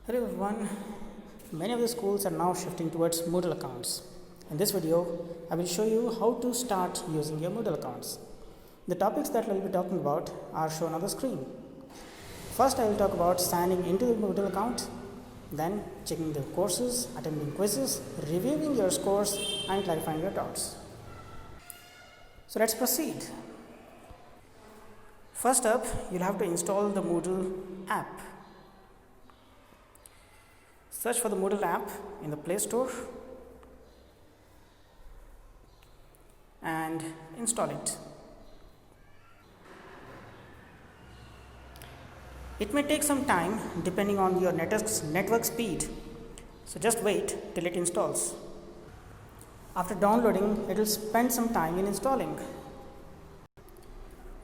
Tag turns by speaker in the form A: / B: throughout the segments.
A: Hello everyone, many of the schools are now shifting towards Moodle accounts. In this video, I will show you how to start using your Moodle accounts. The topics that I will be talking about are shown on the screen. First, I will talk about signing into the Moodle account, then checking the courses, attending quizzes, reviewing your scores and clarifying your doubts. So let's proceed. First up, you'll have to install the Moodle app. Search for the Moodle app in the Play Store and install it. It may take some time depending on your network speed, so just wait till it installs. After downloading, it will spend some time in installing.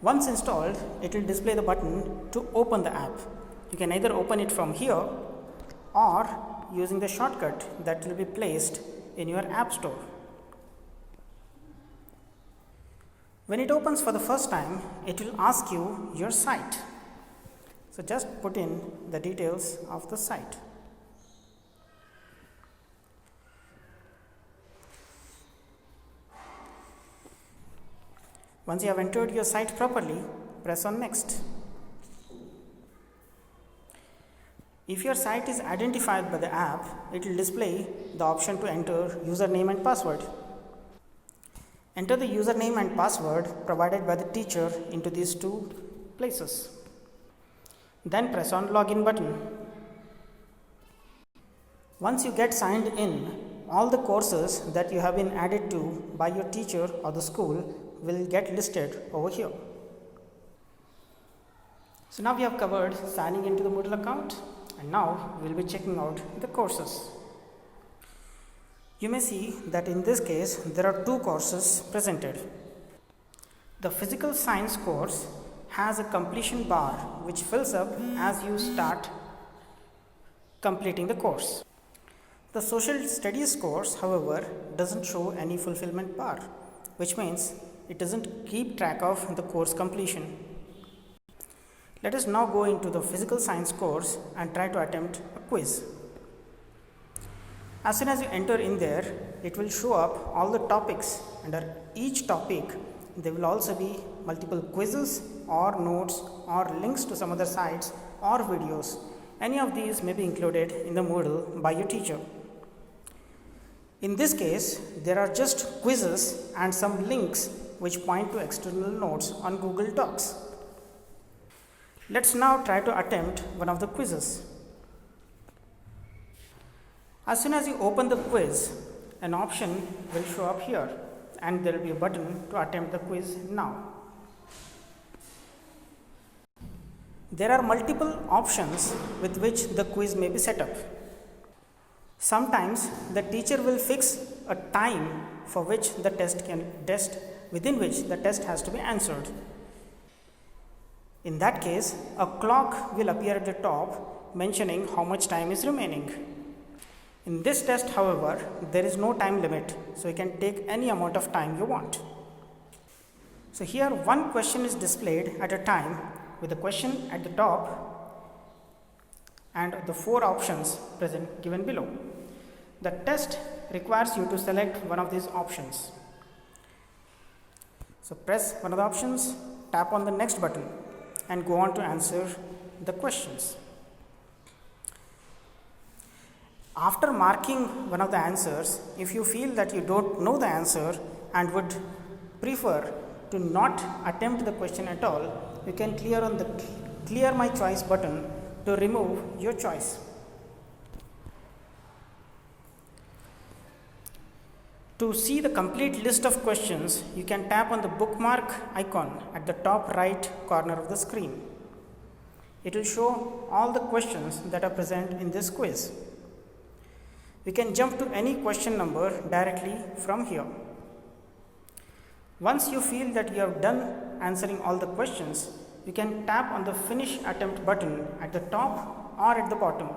A: Once installed, it will display the button to open the app. You can either open it from here or using the shortcut that will be placed in your app store. When it opens for the first time, it will ask you your site. So just put in the details of the site. Once you have entered your site properly, press on next. If your site is identified by the app, it will display the option to enter username and password. Enter the username and password provided by the teacher into these two places. Then press on login button. Once you get signed in, all the courses that you have been added to by your teacher or the school will get listed over here. So now we have covered signing into the Moodle account. And now we will be checking out the courses. You may see that in this case there are two courses presented. The physical science course has a completion bar which fills up as you start completing the course. The social studies course, however, doesn't show any fulfillment bar, which means it doesn't keep track of the course completion. Let us now go into the physical science course and try to attempt a quiz. As soon as you enter in there, it will show up all the topics. Under each topic, there will also be multiple quizzes or notes or links to some other sites or videos. Any of these may be included in the Moodle by your teacher. In this case, there are just quizzes and some links which point to external notes on Google Docs. Let's now try to attempt one of the quizzes. As soon as you open the quiz, an option will show up here and there will be a button to attempt the quiz now. There are multiple options with which the quiz may be set up. Sometimes the teacher will fix a time for which the within which the test has to be answered. In that case, a clock will appear at the top mentioning how much time is remaining. In this test, however, there is no time limit, so you can take any amount of time you want. So here one question is displayed at a time with the question at the top and the four options given below. The test requires you to select one of these options. So press one of the options, tap on the next button and go on to answer the questions. After marking one of the answers, if you feel that you don't know the answer and would prefer to not attempt the question at all, you can clear my choice button to remove your choice. To see the complete list of questions, you can tap on the bookmark icon at the top right corner of the screen. It will show all the questions that are present in this quiz. We can jump to any question number directly from here. Once you feel that you have done answering all the questions, you can tap on the Finish Attempt button at the top or at the bottom.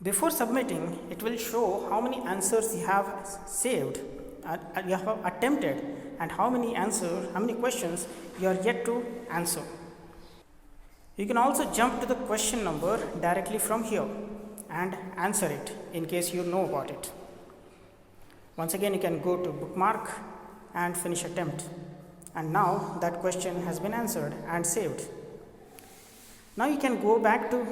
A: Before submitting, it will show how many answers you have saved, you have attempted, and how many questions you are yet to answer. You can also jump to the question number directly from here and answer it in case you know about it. Once again, you can go to bookmark and finish attempt, and now that question has been answered and saved. Now you can go back to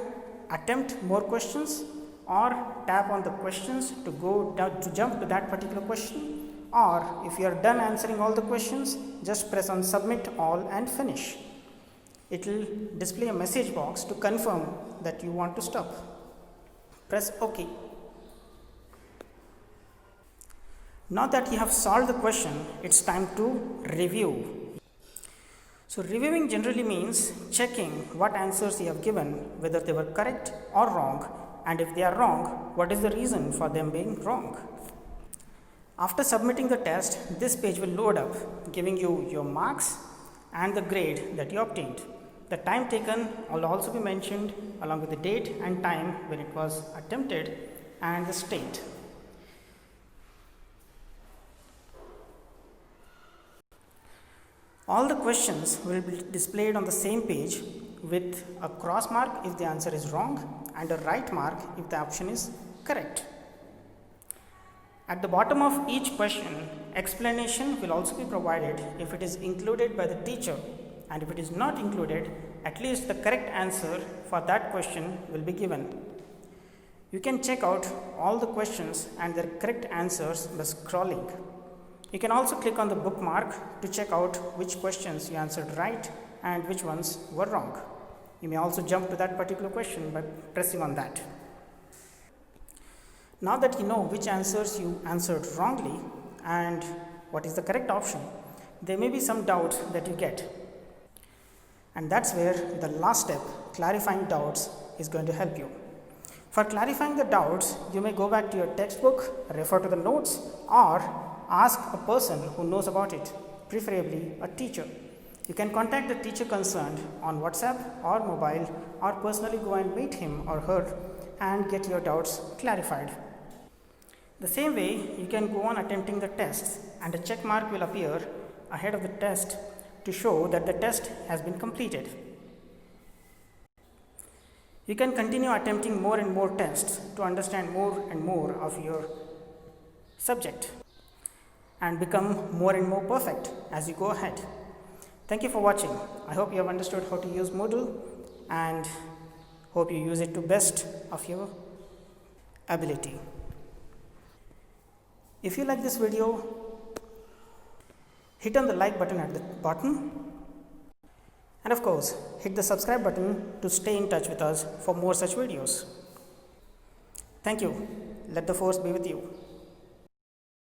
A: attempt more questions or tap on the questions to go down to jump to that particular question, or if you are done answering all the questions, just press on submit all and finish. It will display a message box to confirm that you want to stop. Press OK. Now that you have solved the question, it's time to review. So reviewing generally means checking what answers you have given, whether they were correct or wrong, and if they are wrong, what is the reason for them being wrong. After submitting the test, this page will load up, giving you your marks and the grade that you obtained. The time taken will also be mentioned along with the date and time when it was attempted and the state. All the questions will be displayed on the same page with a cross mark if the answer is wrong and a right mark if the option is correct. At the bottom of each question, explanation will also be provided if it is included by the teacher, and if it is not included, at least the correct answer for that question will be given. You can check out all the questions and their correct answers by scrolling. You can also click on the bookmark to check out which questions you answered right and which ones were wrong. You may also jump to that particular question by pressing on that. Now that you know which answers you answered wrongly and what is the correct option, there may be some doubts that you get. And that's where the last step, clarifying doubts, is going to help you. For clarifying the doubts, you may go back to your textbook, refer to the notes, or ask a person who knows about it, preferably a teacher. You can contact the teacher concerned on WhatsApp or mobile, or personally go and meet him or her and get your doubts clarified. The same way, you can go on attempting the tests, and a check mark will appear ahead of the test to show that the test has been completed. You can continue attempting more and more tests to understand more and more of your subject and become more and more perfect as you go ahead. Thank you for watching. I hope you have understood how to use Moodle and hope you use it to best of your ability. If you like this video, hit on the like button at the bottom, and of course hit the subscribe button to stay in touch with us for more such videos. Thank you. Let the force be with you.